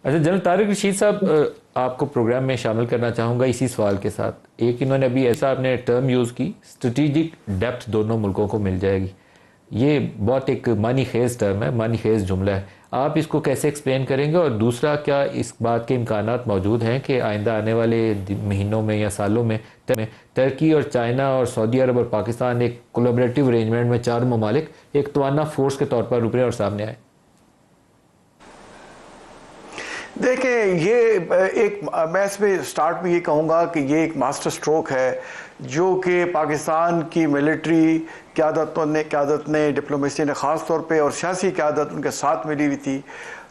अच्छा जनरल तारिक रशीद साहब, आपको प्रोग्राम में शामिल करना चाहूँगा इसी सवाल के साथ। एक इन्होंने अभी ऐसा आपने टर्म यूज़ की, स्ट्रेटिजिक डेप्थ दोनों मुल्कों को मिल जाएगी। ये बहुत एक मानी खेज टर्म है, मानी खेज जुमला है। आप इसको कैसे एक्सप्लेन करेंगे? और दूसरा, क्या इस बात के इम्कानात मौजूद हैं कि आइंदा आने वाले महीनों में या सालों में तुर्की और चाइना और सऊदी अरब और पाकिस्तान एक कोलैबोरेटिव अरेंजमेंट में चार ममालिक एक तवाना फोर्स के तौर पर उभरे और सामने आए? देखिए, ये एक मैं इसमें स्टार्ट में ये कहूँगा कि ये एक मास्टर स्ट्रोक है जो कि पाकिस्तान की मिलिट्री क़यादत ने डिप्लोमेसी ने ख़ास तौर पे और सियासी क़यादत उनके साथ मिली हुई थी।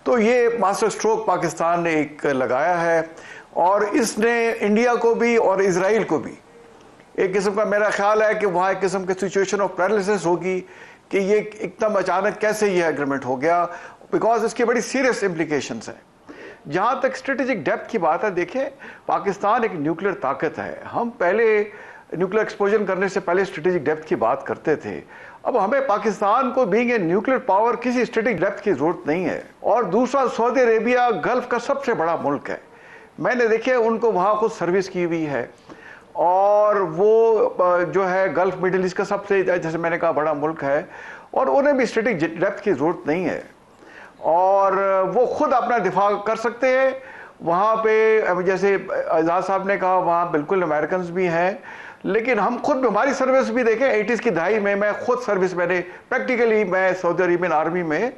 तो ये मास्टर स्ट्रोक पाकिस्तान ने एक लगाया है और इसने इंडिया को भी और इजराइल को भी एक किस्म का, मेरा ख्याल है कि वहाँ एक किस्म की सिचुएशन ऑफ पैरालिसिस होगी कि ये एकदम अचानक कैसे ये एग्रीमेंट हो गया, बिकॉज इसकी बड़ी सीरियस इम्प्लीकेशंस हैं। जहाँ तक स्ट्रेटेजिक डेप्थ की बात है, देखें पाकिस्तान एक न्यूक्लियर ताकत है। हम पहले न्यूक्लियर एक्सपोजर करने से पहले स्ट्रेटेजिक डेप्थ की बात करते थे। अब हमें पाकिस्तान को बीइंग ए न्यूक्लियर पावर किसी स्ट्रेटेजिक डेप्थ की जरूरत नहीं है। और दूसरा, सऊदी अरेबिया गल्फ का सबसे बड़ा मुल्क है। मैंने देखिए उनको वहाँ खुद सर्विस की हुई है और वो जो है गल्फ मिडिल ईस्ट का सबसे, जैसे मैंने कहा, बड़ा मुल्क है और उन्हें भी स्ट्रेटेजिक डेप्थ की जरूरत नहीं है और वो खुद अपना दिफा कर सकते हैं। वहाँ पे जैसे एजाज साहब ने कहा, वहाँ बिल्कुल अमेरिकन भी हैं, लेकिन हम खुद हमारी सर्विस भी देखें 80s की दहाई में मैं खुद सर्विस, मैंने प्रैक्टिकली मैं सऊदी अरेबियन आर्मी में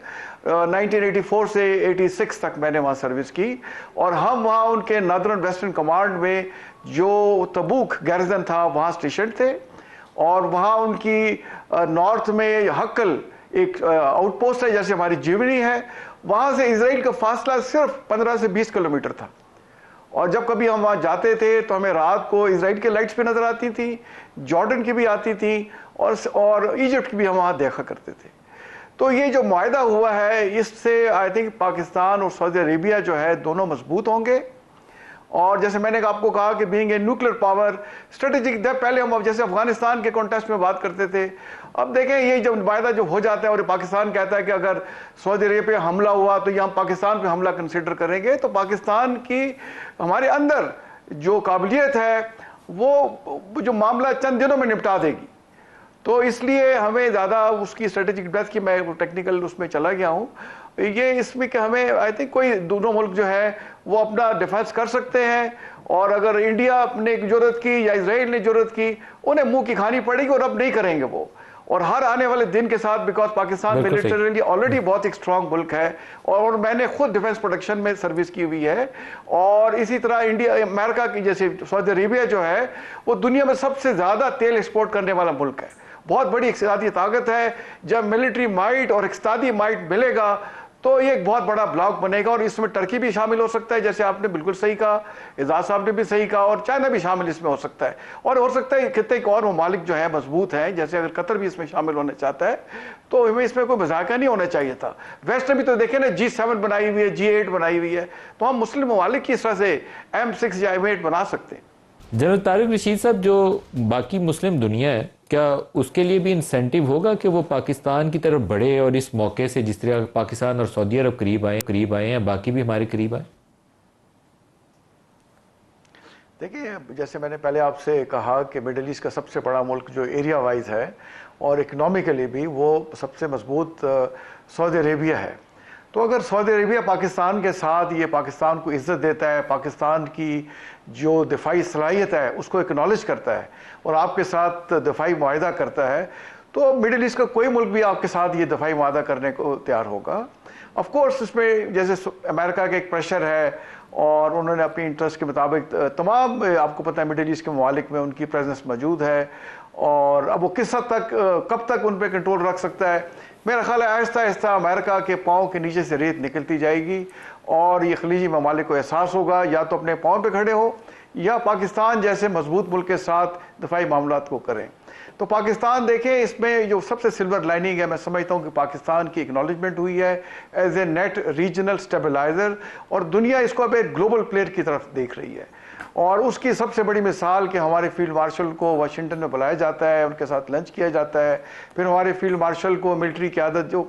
1984 से 86 तक मैंने वहाँ सर्विस की और हम वहाँ उनके नॉर्दर्न वेस्टर्न कमांड में जो तबूक गैरिजन था वहाँ स्टेशन थे और वहाँ उनकी नॉर्थ में हक्कल एक आउटपोस्ट है जैसे हमारी जीवनी है, वहाँ से इसराइल का फासला सिर्फ 15 से 20 किलोमीटर था। और जब कभी हम वहाँ जाते थे तो हमें रात को इसराइल के लाइट्स भी नजर आती थी, जॉर्डन की भी आती थी और इजिप्ट की भी हम वहाँ देखा करते थे। तो ये जो मुआहदा हुआ है, इससे आई थिंक पाकिस्तान और सऊदी अरेबिया जो है दोनों मजबूत होंगे। और जैसे मैंने आपको कहा कि being a nuclear power strategic, पहले हम जैसे अफगानिस्तान के कॉन्टेक्स्ट में बात करते थे, अब देखें ये जब वायदा जो हो जाता है और पाकिस्तान कहता है कि अगर सऊदी अरेबिया पे हमला हुआ तो ये हम पाकिस्तान पे हमला कंसिडर करेंगे, तो पाकिस्तान की हमारे अंदर जो काबिलियत है वो जो मामला चंद दिनों में निपटा देगी। तो इसलिए हमें ज़्यादा उसकी स्ट्रेटेजिक डेप्थ की, मैं टेक्निकल उसमें चला गया हूँ, ये इसमें कि हमें आई थिंक कोई दोनों मुल्क जो है वो अपना डिफेंस कर सकते हैं और अगर इंडिया ने जरूरत की या इसराइल ने जरूरत की, उन्हें मुंह की खानी पड़ेगी और अब नहीं करेंगे वो। और हर आने वाले दिन के साथ, बिकॉज पाकिस्तान मिलिटरीली ऑलरेडी बहुत एक स्ट्रांग मुल्क है और मैंने खुद डिफेंस प्रोडक्शन में सर्विस की हुई है और इसी तरह इंडिया, अमेरिका की जैसे सऊदी अरेबिया जो है वो दुनिया में सबसे ज्यादा तेल एक्सपोर्ट करने वाला मुल्क है, बहुत बड़ी इक़्तिसादी ताकत है। जब मिलिट्री माइट और इक़्तिसादी माइट मिलेगा तो ये एक बहुत बड़ा ब्लॉक बनेगा और इसमें टर्की भी शामिल हो सकता है, जैसे आपने बिल्कुल सही कहा, एजाज साहब ने भी सही कहा, और चाइना भी शामिल इसमें हो सकता है। और हो सकता है कितने एक और ममालिक जो है मजबूत हैं, जैसे अगर कतर भी इसमें शामिल होना चाहता है तो हमें इसमें कोई मजाका नहीं होना चाहिए था। वेस्ट ने भी तो देखे ना, G7 बनाई हुई है, G8 बनाई हुई है, तो हम मुस्लिम ममालिक की इस तरह से M6 या M8 बना सकते हैं। जनरल तारिक रशीद साहब, जो बाकी मुस्लिम दुनिया है, क्या उसके लिए भी इंसेंटिव होगा कि वो पाकिस्तान की तरफ बढ़े और इस मौके से जिस तरह पाकिस्तान और सऊदी अरब करीब आए हैं, बाकी भी हमारे करीब आए? देखिए, जैसे मैंने पहले आपसे कहा कि मिडिल ईस्ट का सबसे बड़ा मुल्क जो एरिया वाइज है और इकोनॉमिकली भी वो सबसे मजबूत सऊदी अरेबिया है। तो अगर सऊदी अरेबिया पाकिस्तान के साथ ये पाकिस्तान को इज्जत देता है, पाकिस्तान की जो दिफाई सलाहियत है उसको एक्नॉलेज करता है और आपके साथ दिफाई मुआहदा करता है, तो मिडिल ईस्ट का कोई मुल्क भी आपके साथ ये दिफाई मुआहदा करने को तैयार होगा। ऑफ कोर्स इसमें जैसे अमेरिका का एक प्रेशर है और उन्होंने अपनी इंटरेस्ट के मुताबिक तमाम, आपको पता है मिडिल ईस्ट के ममालिक में उनकी प्रेजेंस मौजूद है और अब वो किस हद तक, कब तक उन पर कंट्रोल रख सकता है। मेरा ख्याल है आहिस्ता आहिस्ता अमेरिका के पाँव के नीचे से रेत निकलती जाएगी और ये खलीजी ममालिक को एहसास होगा, या तो अपने पाँव पे खड़े हो या पाकिस्तान जैसे मजबूत मुल्क के साथ दफाई मामलात को करें। तो पाकिस्तान देखें, इसमें जो सबसे सिल्वर लाइनिंग है, मैं समझता हूँ कि पाकिस्तान की एक्नॉलेजमेंट हुई है as a net regional stabiliser और दुनिया इसको अब एक ग्लोबल प्लेयर की तरफ देख रही है। और उसकी सबसे बड़ी मिसाल कि हमारे फील्ड मार्शल को वाशिंगटन में बुलाया जाता है, उनके साथ लंच किया जाता है, फिर हमारे फील्ड मार्शल को मिलिट्री क़यादत जो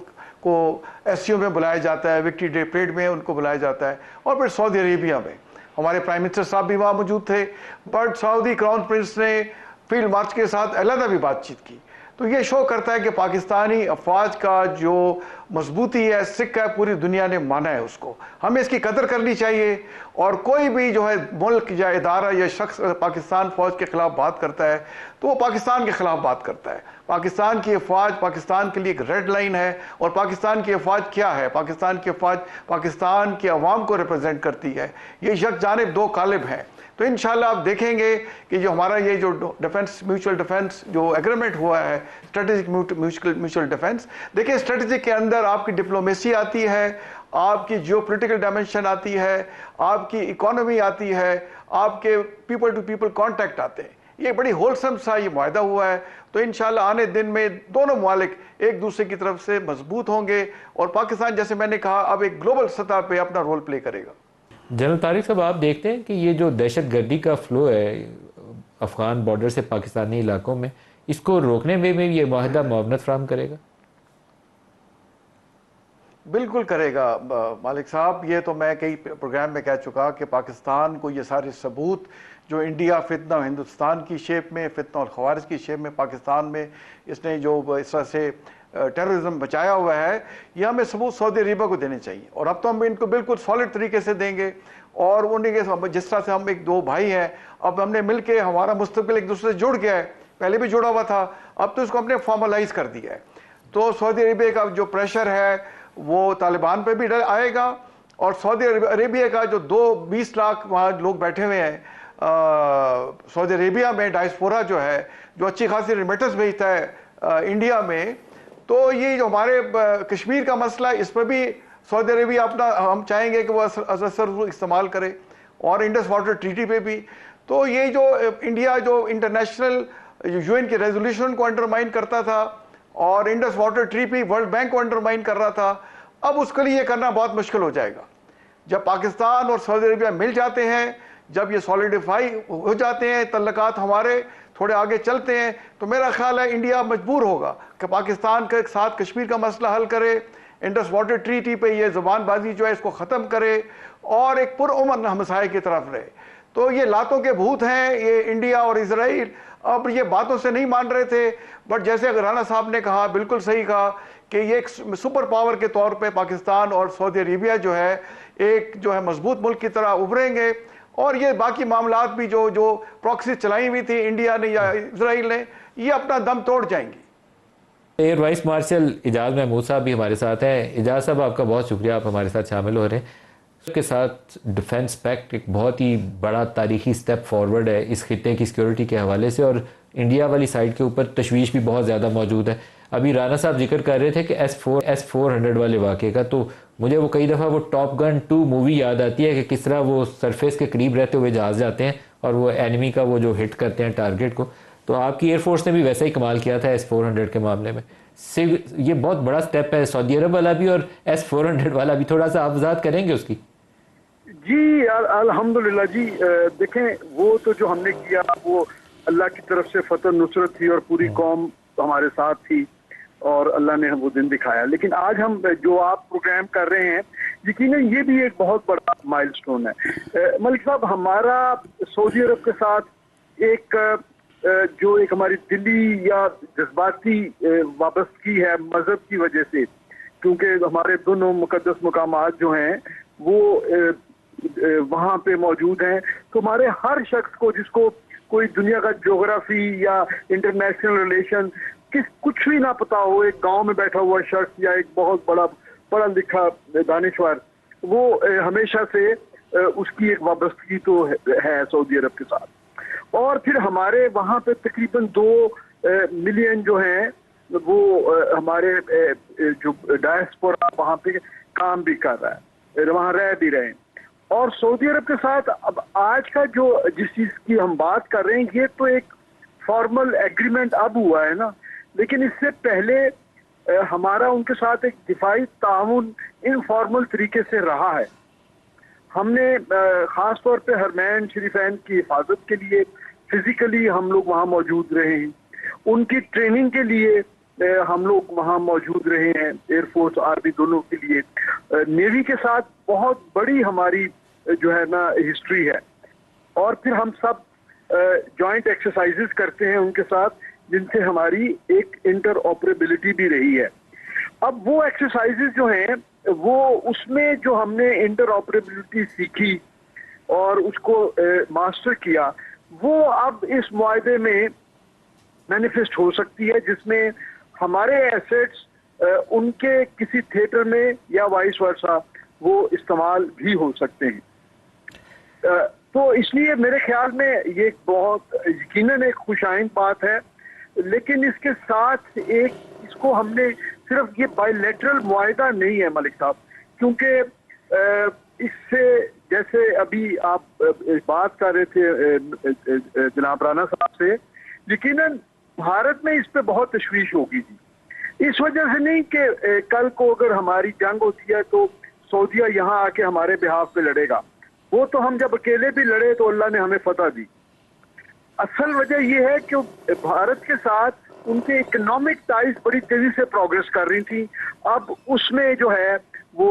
को एससीओ में बुलाया जाता है, विक्ट्री डे परेड में उनको बुलाया जाता है। और फिर सऊदी अरेबिया में हमारे प्राइम मिनिस्टर साहब भी वहाँ मौजूद थे, बट सऊदी क्राउन प्रिंस ने फील्ड मार्च के साथ अलहदा भी बातचीत की। तो ये शो करता है कि पाकिस्तानी अफवाज का जो मजबूती है, सिक्का है, पूरी दुनिया ने माना है उसको। हमें इसकी कदर करनी चाहिए। और कोई भी जो है मुल्क या इदारा या शख्स पाकिस्तान फौज के खिलाफ बात करता है तो वो पाकिस्तान के खिलाफ बात करता है। पाकिस्तान की अफवाज पाकिस्तान के लिए एक रेड लाइन है। और पाकिस्तान की अफवाज क्या है? पाकिस्तान की अफवाज पाकिस्तान के अवाम को रिप्रेजेंट करती है। ये यकजानिब दो कालिब हैं। तो इंशाल्लाह आप देखेंगे कि जो हमारा ये जो डिफेंस म्यूचुअल डिफेंस जो एग्रीमेंट हुआ है, स्ट्रेटेजिक म्यूचुअल डिफेंस, देखिए स्ट्रेटेजिक के अंदर आपकी डिप्लोमेसी आती है, आपकी जियोपॉलिटिकल डायमेंशन आती है, आपकी इकोनॉमी आती है, आपके पीपल टू पीपल कांटेक्ट आते हैं। ये बड़ी होलसम सा ये मुआहदा हुआ है। तो इंशाल्लाह आने दिन में दोनों मुमालिक एक दूसरे की तरफ से मजबूत होंगे और पाकिस्तान, जैसे मैंने कहा, अब एक ग्लोबल सतह पे अपना रोल प्ले करेगा। जनरल तारिक साहब, आप देखते हैं कि ये जो दहशतगर्दी का फ्लो है अफगान बॉर्डर से पाकिस्तानी इलाकों में, इसको रोकने में भी ये मुआहदा मुआवनत फराहम करेगा? बिल्कुल करेगा मालिक साहब। ये तो मैं कई प्रोग्राम में कह चुका कि पाकिस्तान को ये सारे सबूत जो इंडिया फितना हिंदुस्तान की शेप में, फितना और खवारिज की शेप में पाकिस्तान में इसने जो इस तरह से टेररिज्म बचाया हुआ है, ये हमें सबूत सऊदी अरेबिया को देने चाहिए। और अब तो हम इनको बिल्कुल सॉलिड तरीके से देंगे। और उन्हीं के जिस तरह से हम एक दो भाई हैं, अब हमने मिल के हमारा मुस्तक़बिल एक दूसरे से जुड़ गया है, पहले भी जुड़ा हुआ था, अब तो इसको हमने फॉर्मलाइज कर दिया है। तो सऊदी अरेबिया का जो प्रेशर है वो तालिबान पे भी आएगा। और सऊदी अरेबिया का जो 20 लाख वहाँ लोग बैठे हुए हैं सऊदी अरेबिया में, डायस्पोरा जो है, जो अच्छी खासी रिमिटेंस भेजता है इंडिया में, तो ये जो हमारे कश्मीर का मसला है, इस पर भी सऊदी अरेबिया अपना, हम चाहेंगे कि वो असर इस्तेमाल करे। और इंडस वाटर ट्रीटी पे भी। तो ये जो इंडिया जो इंटरनेशनल यूएन के रेजोल्यूशन को अंडरमाइन करता था और Indus water treaty world bank को अंडरमाइन कर रहा था, अब उसके लिए ये करना बहुत मुश्किल हो जाएगा। जब पाकिस्तान और सऊदी अरेबिया मिल जाते हैं, जब ये सॉलिडिफाई हो जाते हैं, तल्लकात हमारे थोड़े आगे चलते हैं, तो मेरा ख्याल है इंडिया मजबूर होगा कि पाकिस्तान के साथ कश्मीर का मसला हल करे, इंडस वाटर ट्रीटी पे ये ज़ुबानबाजी जो है इसको ख़त्म करे और एक पुरअमन हमसाये की तरफ रहे। तो ये लातों के भूत हैं ये इंडिया और इजराइल। अब ये बातों से नहीं मान रहे थे, बट जैसे राना साहब ने कहा, बिल्कुल सही कहा कि ये एक सुपर पावर के तौर पे पाकिस्तान और सऊदी अरेबिया जो है एक जो है मजबूत मुल्क की तरह उभरेंगे। और ये बाकी मामलात भी जो प्रॉक्सी चलाई हुई थी इंडिया ने या इजराइल ने, ये अपना दम तोड़ जाएंगी। Air vice marshal Ijaz Mahmood साहब भी हमारे साथ हैं। इजाज़ साहब, आपका बहुत शुक्रिया, आप हमारे साथ शामिल हो रहे हैं। उसके साथ डिफेंस पैक्ट एक बहुत ही बड़ा तारीखी स्टेप फॉरवर्ड है इस खित्ते की सिक्योरिटी के हवाले से, और इंडिया वाली साइड के ऊपर तशवीश भी बहुत ज़्यादा मौजूद है। अभी राना साहब जिक्र कर रहे थे कि S-400 वाले वाक़े का, तो मुझे वो कई दफ़ा वो टॉप गन 2 मूवी याद आती है कि किस तरह वो सरफेस के करीब रहते हुए जहाज़ जाते हैं और वो एनिमी का वो जो हिट करते हैं टारगेट को। तो आपकी एयरफोर्स ने भी वैसा ही कमाल किया था S-400 के मामले में। ये बहुत बड़ा स्टेप है, सऊदी अरब वाला भी और S-400 वाला भी। थोड़ा सा आप वज़ाहत करेंगे उसकी? जी अल्हम्दुलिल्लाह जी। देखें, वो तो जो हमने किया वो अल्लाह की तरफ से फतह नुसरत थी और पूरी कौम हमारे साथ थी और अल्लाह ने वो दिन दिखाया। लेकिन आज हम जो आप प्रोग्राम कर रहे हैं, यकीनन ये भी एक बहुत बड़ा माइलस्टोन है। मलिक साहब, हमारा सऊदी अरब के साथ जो एक हमारी दिली या जज्बाती वाबस्तगी है मजहब की वजह से, क्योंकि हमारे दोनों मुकद्दस मकामात जो हैं वो वहाँ पे मौजूद हैं। तो हमारे हर शख्स को, जिसको कोई दुनिया का ज्योग्राफी या इंटरनेशनल रिलेशन कुछ भी ना पता हो, एक गांव में बैठा हुआ शख्स या एक बहुत बड़ा पढ़ा लिखा दानिश्वर, वो हमेशा से उसकी एक वाबस्तगी तो है सऊदी अरब के साथ। और फिर हमारे वहाँ पे तकरीबन 2 मिलियन जो हैं वो हमारे जो डायस्पोरा वहाँ पे काम भी कर रहा है, वहाँ रह भी रहे हैं। और सऊदी अरब के साथ अब आज का जो जिस चीज की हम बात कर रहे हैं, ये तो एक फॉर्मल एग्रीमेंट अब हुआ है ना, लेकिन इससे पहले हमारा उनके साथ एक दिफाई ताउन इनफॉर्मल तरीके से रहा है। हमने खास तौर पे हरमैन शरीफैन की हिफाजत के लिए फिजिकली हम लोग वहाँ मौजूद रहे हैं, उनकी ट्रेनिंग के लिए हम लोग वहाँ मौजूद रहे हैं, एयरफोर्स आर्मी दोनों के लिए। नेवी के साथ बहुत बड़ी हमारी जो है ना हिस्ट्री है, और फिर हम सब जॉइंट एक्सरसाइजेस करते हैं उनके साथ, जिनसे हमारी एक इंटर ऑपरेबिलिटी भी रही है। अब वो एक्सरसाइजेस जो हैं वो उसमें जो हमने इंटर ऑपरेबिलिटी सीखी और उसको मास्टर किया, वो अब इस मुआहदे में मैनिफेस्ट हो सकती है, जिसमें हमारे एसेट्स उनके किसी थिएटर में या वाइस वर्सा वो इस्तेमाल भी हो सकते हैं। तो इसलिए मेरे ख्याल में ये बहुत यकीनन एक खुशाइन बात है, लेकिन इसके साथ एक इसको हमने सिर्फ ये बायलैटरल मुआहदा नहीं है मलिक साहब, क्योंकि इससे जैसे अभी आप बात कर रहे थे जनाब राना साहब से, यकीनन भारत में इस पे बहुत तशवीश होगी जी। इस वजह से नहीं कि कल को अगर हमारी जंग होती है तो सऊदिया यहाँ आके हमारे बिहाफ पे लड़ेगा, वो तो हम जब अकेले भी लड़े तो अल्लाह ने हमें फतह दी। असल वजह यह है कि भारत के साथ उनके इकोनॉमिक टाइज बड़ी तेजी से प्रोग्रेस कर रही थी, अब उसमें जो है वो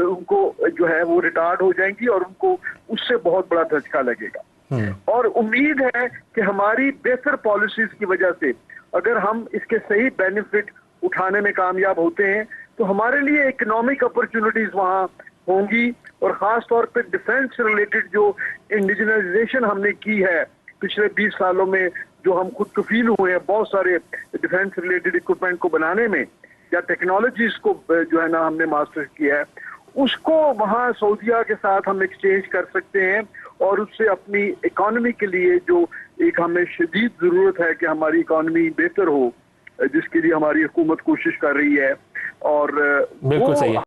उनको जो है वो रिटार्ड हो जाएंगी और उनको उससे बहुत बड़ा धचका लगेगा। और उम्मीद है कि हमारी बेहतर पॉलिसीज की वजह से अगर हम इसके सही बेनिफिट उठाने में कामयाब होते हैं तो हमारे लिए इकोनॉमिक अपॉर्चुनिटीज वहाँ होंगी, और खास तौर पे डिफेंस रिलेटेड जो इंडिजिनाइजेशन हमने की है पिछले 20 सालों में, जो हम खुद कफील हुए हैं बहुत सारे डिफेंस रिलेटेड इक्विपमेंट को बनाने में, या टेक्नोलॉजीज को जो है ना हमने मास्टर किया है, उसको वहाँ सऊदिया के साथ हम एक्सचेंज कर सकते हैं और उससे अपनी इकोनॉमी के लिए जो एक हमें शदीद जरूरत है कि हमारी इकोनॉमी बेहतर हो, जिसके लिए हमारी हुकूमत कोशिश कर रही है। और बिल्कुल सही है।